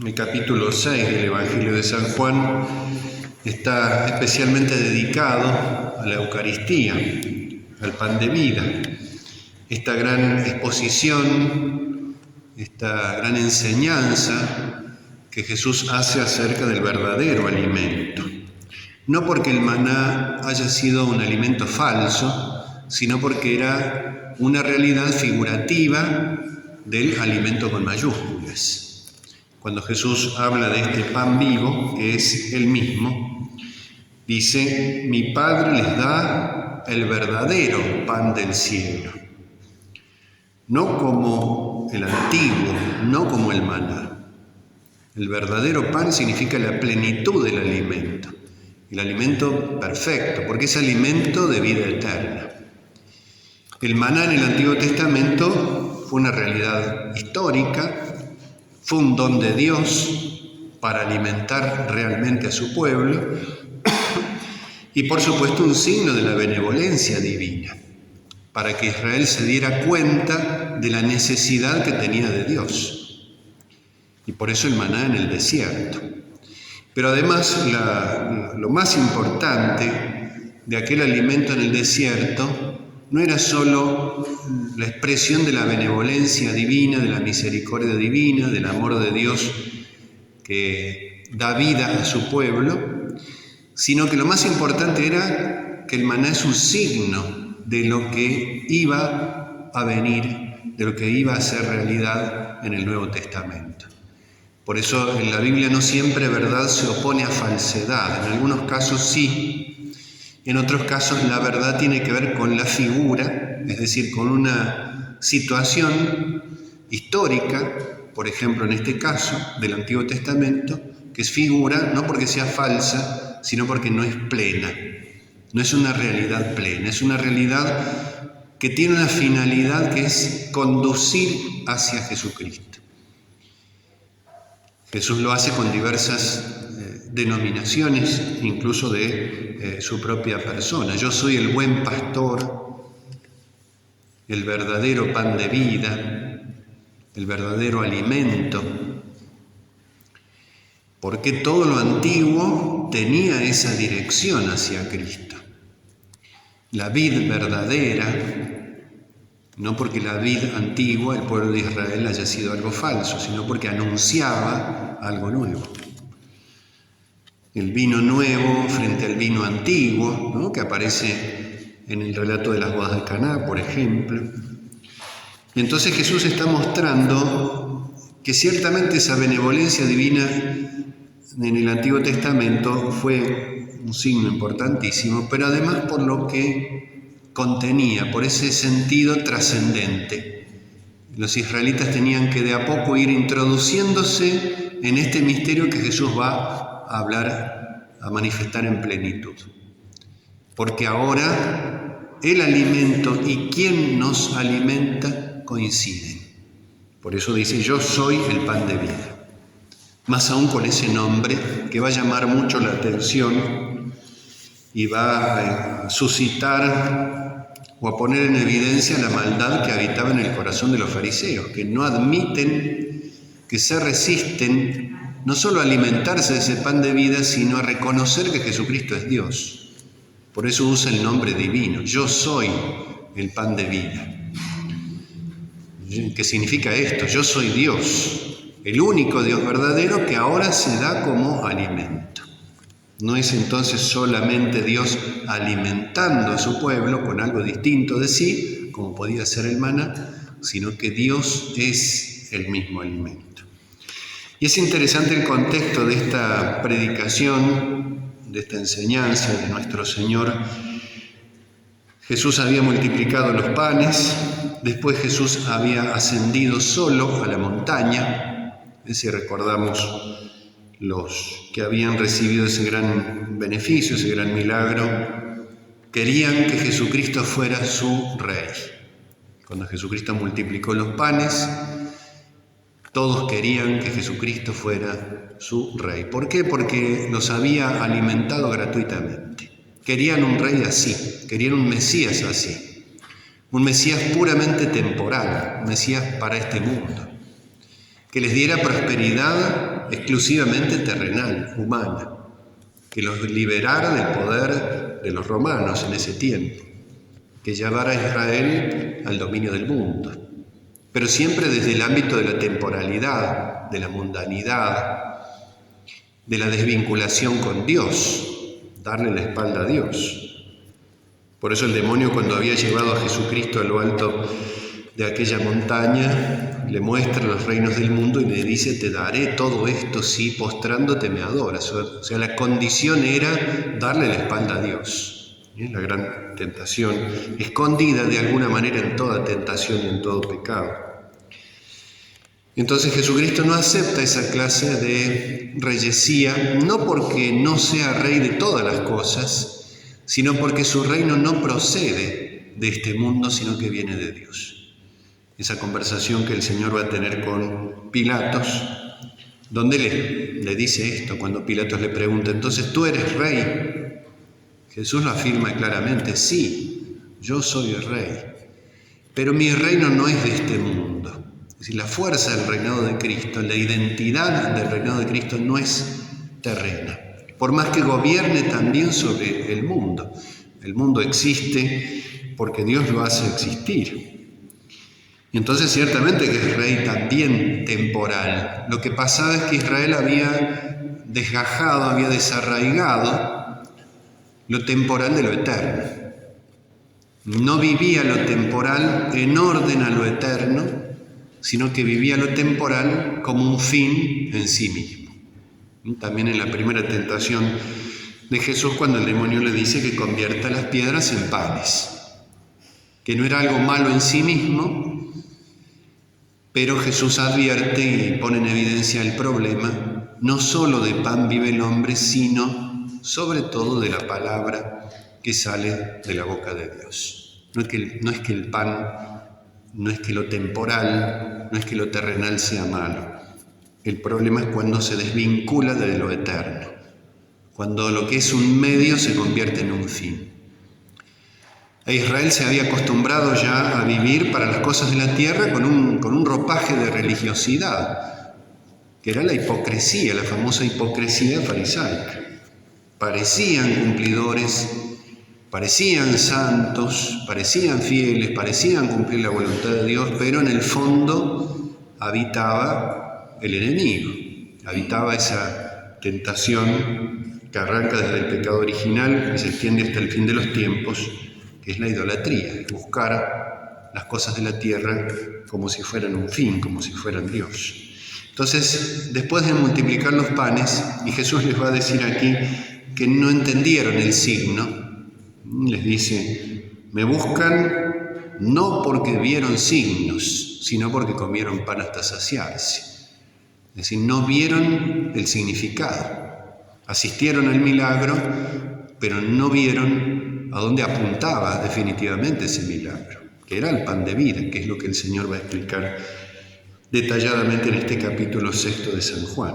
El capítulo 6 del Evangelio de San Juan está especialmente dedicado a la Eucaristía, al pan de vida. Esta gran exposición, esta gran enseñanza que Jesús hace acerca del verdadero alimento. No porque el maná haya sido un alimento falso, sino porque era una realidad figurativa del alimento con mayúsculas. Cuando Jesús habla de este pan vivo, que es Él mismo, dice: mi Padre les da el verdadero pan del cielo. No como el antiguo, no como el maná. El verdadero pan significa la plenitud del alimento, el alimento perfecto, porque es alimento de vida eterna. El maná en el Antiguo Testamento fue una realidad histórica, fue un don de Dios para alimentar realmente a su pueblo y por supuesto un signo de la benevolencia divina, para que Israel se diera cuenta de la necesidad que tenía de Dios. Y por eso el maná en el desierto. Pero además lo más importante de aquel alimento en el desierto no era solo la expresión de la benevolencia divina, de la misericordia divina, del amor de Dios que da vida a su pueblo, sino que lo más importante era que el maná es un signo de lo que iba a venir, de lo que iba a ser realidad en el Nuevo Testamento. Por eso en la Biblia no siempre verdad se opone a falsedad, en algunos casos sí. En otros casos la verdad tiene que ver con la figura, es decir, con una situación histórica, por ejemplo en este caso del Antiguo Testamento, que es figura no porque sea falsa, sino porque no es plena, no es una realidad plena, es una realidad que tiene una finalidad que es conducir hacia Jesucristo. Jesús lo hace con diversas denominaciones, incluso de su propia persona. Yo soy el buen pastor, el verdadero pan de vida, el verdadero alimento, porque todo lo antiguo tenía esa dirección hacia Cristo. La vid verdadera, no porque la vid antigua, el pueblo de Israel, haya sido algo falso, sino porque anunciaba algo nuevo. El vino nuevo frente al vino antiguo, ¿no?, que aparece en el relato de las bodas de Caná, por ejemplo. Y entonces Jesús está mostrando que ciertamente esa benevolencia divina en el Antiguo Testamento fue un signo importantísimo, pero además por lo que contenía, por ese sentido trascendente. Los israelitas tenían que de a poco ir introduciéndose en este misterio que Jesús va a hablar, a manifestar en plenitud. Porque ahora el alimento y quien nos alimenta coinciden. Por eso dice: yo soy el pan de vida. Más aún con ese nombre que va a llamar mucho la atención y va a suscitar o a poner en evidencia la maldad que habitaba en el corazón de los fariseos, que no admiten, que se resisten no solo a alimentarse de ese pan de vida, sino a reconocer que Jesucristo es Dios. Por eso usa el nombre divino: yo soy el pan de vida. ¿Qué significa esto? Yo soy Dios, el único Dios verdadero que ahora se da como alimento. No es entonces solamente Dios alimentando a su pueblo con algo distinto de sí, como podía ser el maná, sino que Dios es el mismo alimento. Y es interesante el contexto de esta predicación, de esta enseñanza de nuestro Señor. Jesús había multiplicado los panes, después Jesús había ascendido solo a la montaña. Si recordamos los que habían recibido ese gran beneficio, ese gran milagro, querían que Jesucristo fuera su rey. Cuando Jesucristo multiplicó los panes, todos querían que Jesucristo fuera su rey. ¿Por qué? Porque los había alimentado gratuitamente. Querían un rey así, querían un Mesías así. Un Mesías puramente temporal, un Mesías para este mundo, que les diera prosperidad exclusivamente terrenal, humana, que los liberara del poder de los romanos en ese tiempo, que llevara a Israel al dominio del mundo, pero siempre desde el ámbito de la temporalidad, de la mundanidad, de la desvinculación con Dios, darle la espalda a Dios. Por eso el demonio, cuando había llevado a Jesucristo a lo alto de aquella montaña, le muestra los reinos del mundo y le dice: te daré todo esto si postrándote me adoras. O sea, la condición era darle la espalda a Dios. La gran tentación, escondida de alguna manera en toda tentación y en todo pecado. Entonces Jesucristo no acepta esa clase de reyesía, no porque no sea rey de todas las cosas, sino porque su reino no procede de este mundo, sino que viene de Dios. Esa conversación que el Señor va a tener con Pilatos, donde le dice esto, cuando Pilatos le pregunta: entonces tú eres rey. Jesús lo afirma claramente: sí, yo soy el rey, pero mi reino no es de este mundo. Es decir, la fuerza del reinado de Cristo, la identidad del reinado de Cristo no es terrena, por más que gobierne también sobre el mundo. El mundo existe porque Dios lo hace existir. Y entonces ciertamente que es rey también temporal. Lo que pasaba es que Israel había desgajado, había desarraigado lo temporal de lo eterno. No vivía lo temporal en orden a lo eterno, sino que vivía lo temporal como un fin en sí mismo. También en la primera tentación de Jesús, cuando el demonio le dice que convierta las piedras en panes, que no era algo malo en sí mismo, pero Jesús advierte y pone en evidencia el problema: no solo de pan vive el hombre, sino sobre todo de la palabra que sale de la boca de Dios. No es que el pan, no es que lo temporal, no es que lo terrenal sea malo. El problema es cuando se desvincula de lo eterno, cuando lo que es un medio se convierte en un fin. A Israel se había acostumbrado ya a vivir para las cosas de la tierra con un ropaje de religiosidad, que era la hipocresía, la famosa hipocresía farisaica. Parecían cumplidores, parecían santos, parecían fieles, parecían cumplir la voluntad de Dios, pero en el fondo habitaba el enemigo, habitaba esa tentación que arranca desde el pecado original, que se extiende hasta el fin de los tiempos, que es la idolatría, buscar las cosas de la tierra como si fueran un fin, como si fueran Dios. Entonces, después de multiplicar los panes, y Jesús les va a decir aquí que no entendieron el signo, les dice: me buscan no porque vieron signos, sino porque comieron pan hasta saciarse. Es decir, no vieron el significado. Asistieron al milagro, pero no vieron a dónde apuntaba definitivamente ese milagro, que era el pan de vida, que es lo que el Señor va a explicar detalladamente en este capítulo 6 de San Juan.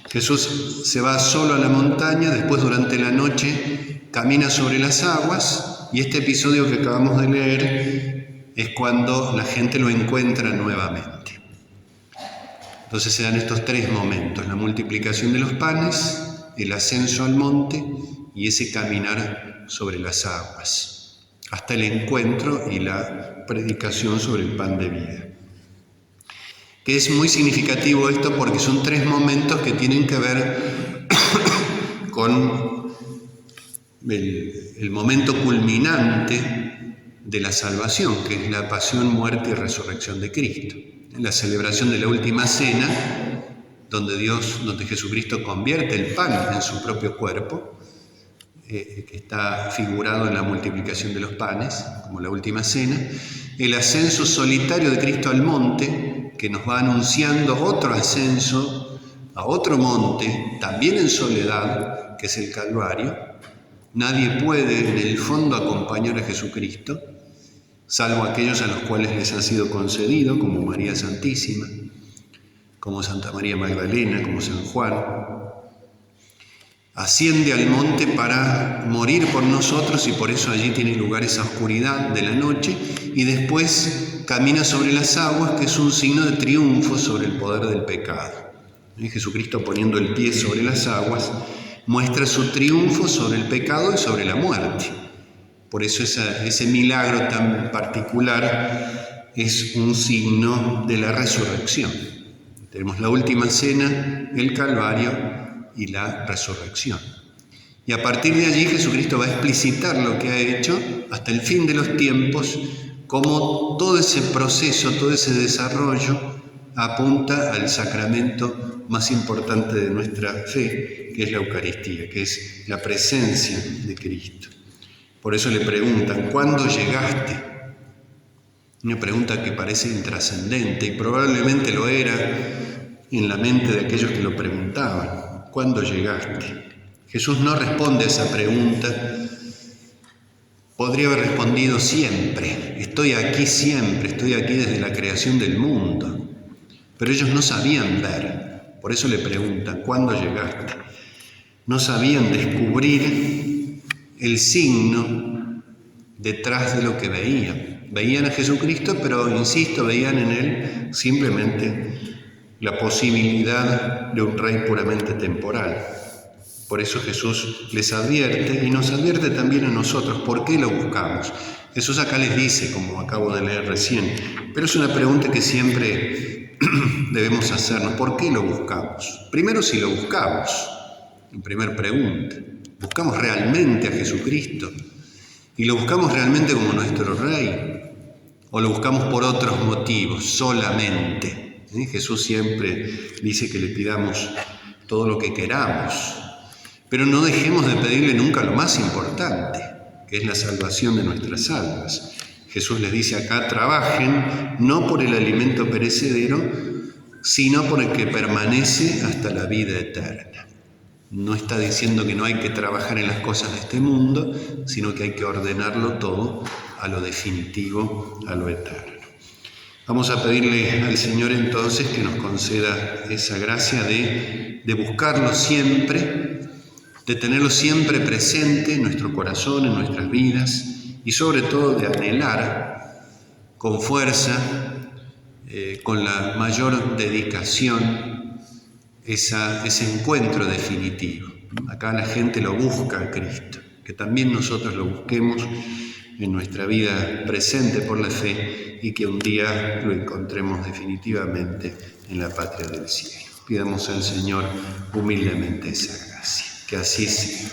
Jesús se va solo a la montaña, después durante la noche camina sobre las aguas, y este episodio que acabamos de leer es cuando la gente lo encuentra nuevamente. Entonces se dan estos tres momentos: la multiplicación de los panes, el ascenso al monte y ese caminar sobre las aguas, hasta el encuentro y la predicación sobre el pan de vida. Que es muy significativo esto porque son tres momentos que tienen que ver con el momento culminante de la salvación, que es la pasión, muerte y resurrección de Cristo. La celebración de la última cena, donde Jesucristo convierte el pan en su propio cuerpo, que está figurado en la multiplicación de los panes, como la última cena. El ascenso solitario de Cristo al monte, que nos va anunciando otro ascenso a otro monte, también en soledad, que es el Calvario. Nadie puede, en el fondo, acompañar a Jesucristo, salvo aquellos a los cuales les ha sido concedido, como María Santísima, como Santa María Magdalena, como San Juan. Asciende al monte para morir por nosotros, y por eso allí tiene lugar esa oscuridad de la noche, y después camina sobre las aguas, que es un signo de triunfo sobre el poder del pecado. Y Jesucristo, poniendo el pie sobre las aguas, muestra su triunfo sobre el pecado y sobre la muerte. Por eso ese milagro tan particular es un signo de la resurrección. Tenemos la última cena, el Calvario y la resurrección. Y a partir de allí Jesucristo va a explicitar lo que ha hecho hasta el fin de los tiempos, cómo todo ese proceso, todo ese desarrollo apunta al sacramento más importante de nuestra fe, que es la Eucaristía, que es la presencia de Cristo. Por eso le preguntan, ¿cuándo llegaste? Una pregunta que parece intrascendente y probablemente lo era en la mente de aquellos que lo preguntaban. ¿Cuándo llegaste? Jesús no responde a esa pregunta. Podría haber respondido siempre. Estoy aquí siempre, estoy aquí desde la creación del mundo. Pero ellos no sabían ver. Por eso le preguntan, ¿cuándo llegaste? No sabían descubrir el signo detrás de lo que veían. Veían a Jesucristo, pero, insisto, veían en Él simplemente la posibilidad de un rey puramente temporal. Por eso Jesús les advierte y nos advierte también a nosotros. ¿Por qué lo buscamos? Jesús acá les dice, como acabo de leer recién, pero es una pregunta que siempre debemos hacernos. ¿Por qué lo buscamos? Primero, si lo buscamos, en primera pregunta, ¿buscamos realmente a Jesucristo? ¿Y lo buscamos realmente como nuestro Rey? ¿O lo buscamos por otros motivos, solamente? Jesús siempre dice que le pidamos todo lo que queramos, pero no dejemos de pedirle nunca lo más importante, que es la salvación de nuestras almas. Jesús les dice acá, trabajen no por el alimento perecedero, sino por el que permanece hasta la vida eterna. No está diciendo que no hay que trabajar en las cosas de este mundo, sino que hay que ordenarlo todo a lo definitivo, a lo eterno. Vamos a pedirle al Señor entonces que nos conceda esa gracia de buscarlo siempre, de tenerlo siempre presente en nuestro corazón, en nuestras vidas, y sobre todo de anhelar con fuerza, con la mayor dedicación, ese encuentro definitivo. Acá la gente lo busca a Cristo, que también nosotros lo busquemos en nuestra vida presente por la fe y que un día lo encontremos definitivamente en la patria del cielo. Pidamos al Señor humildemente esa gracia. Que así sea.